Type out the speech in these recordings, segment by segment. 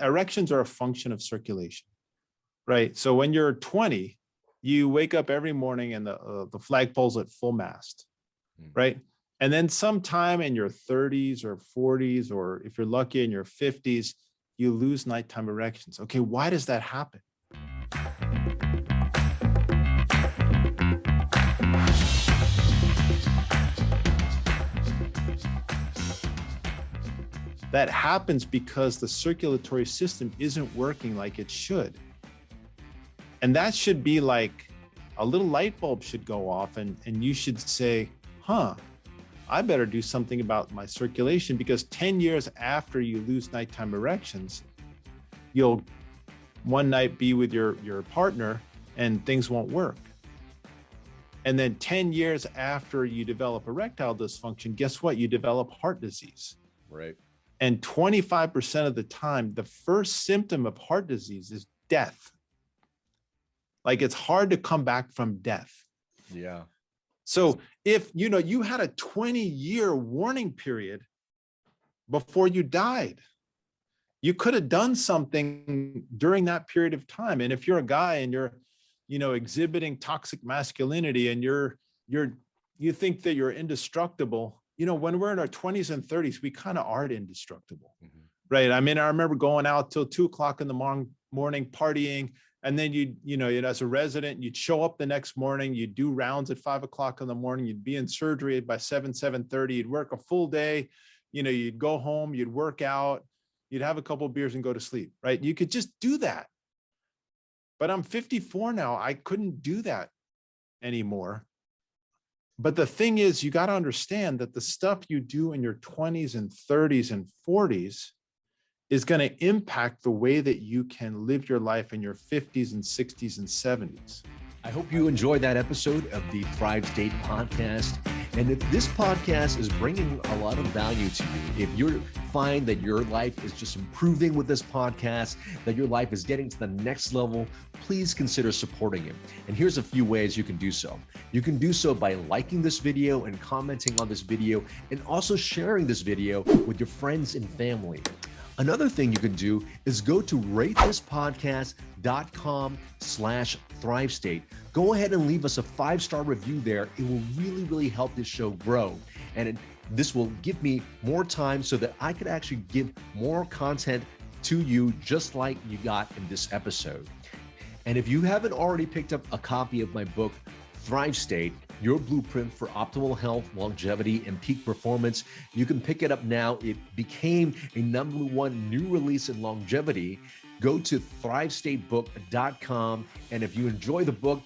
Erections are a function of circulation, right? So when you're 20, you wake up every morning and the flagpole's at full mast, right? And then sometime in your 30s or 40s, or if you're lucky in your 50s, you lose nighttime erections. Okay, why does that happen? That happens because the circulatory system isn't working like it should. And that should be like a little light bulb should go off and you should say, I better do something about my circulation, because 10 years after you lose nighttime erections, you'll one night be with your partner and things won't work. And then 10 years after you develop erectile dysfunction, guess what? You develop heart disease. Right. And 25% of the time, the first symptom of heart disease is death. Like, it's hard to come back from death. Yeah. So if you had a 20-year warning period before you died, you could have done something during that period of time. And if you're a guy and you're, exhibiting toxic masculinity and you think that you're indestructible, when we're in our 20s and 30s, we kind of aren't indestructible, right? I mean, I remember going out till 2 o'clock in the morning partying. And then as a resident, you'd show up the next morning, you'd do rounds at 5 o'clock in the morning, you'd be in surgery by 7:30, you'd work a full day, you'd go home, you'd work out, you'd have a couple of beers and go to sleep, right? You could just do that. But I'm 54 now. I couldn't do that anymore. But the thing is, you got to understand that the stuff you do in your 20s and 30s and 40s is going to impact the way that you can live your life in your 50s and 60s and 70s. I hope you enjoyed that episode of the Thrive State podcast. And if this podcast is bringing a lot of value to you, if you find that your life is just improving with this podcast, that your life is getting to the next level, please consider supporting it. And here's a few ways you can do so. You can do so by liking this video and commenting on this video, and also sharing this video with your friends and family. Another thing you can do is go to ratethispodcast.com/ThriveState. Go ahead and leave us a 5-star review there. It will really, really help this show grow. And this will give me more time so that I could actually give more content to you, just like you got in this episode. And if you haven't already picked up a copy of my book, Thrive State, Your Blueprint for Optimal Health, Longevity, and Peak Performance, you can pick it up now. It became a #1 new release in longevity. Go to thrivestatebook.com. And if you enjoy the book,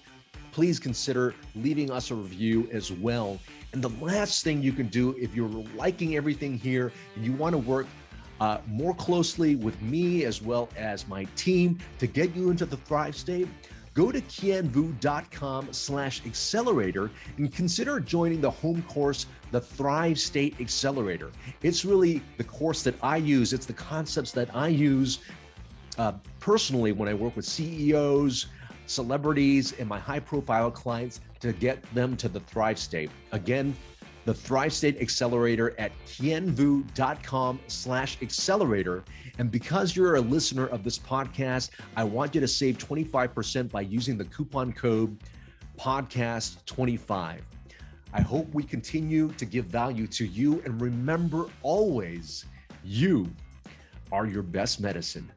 please consider leaving us a review as well. And the last thing you can do, if you're liking everything here and you want to work more closely with me as well as my team to get you into the Thrive State, go to kienvu.com/accelerator and consider joining the home course, the Thrive State Accelerator. It's really the course that I use. It's the concepts that I use personally when I work with CEOs, celebrities, and my high-profile clients to get them to the Thrive State. Again, the Thrive State Accelerator at kienvu.com/accelerator. And because you're a listener of this podcast, I want you to save 25% by using the coupon code podcast25. I hope we continue to give value to you. And remember always, you are your best medicine.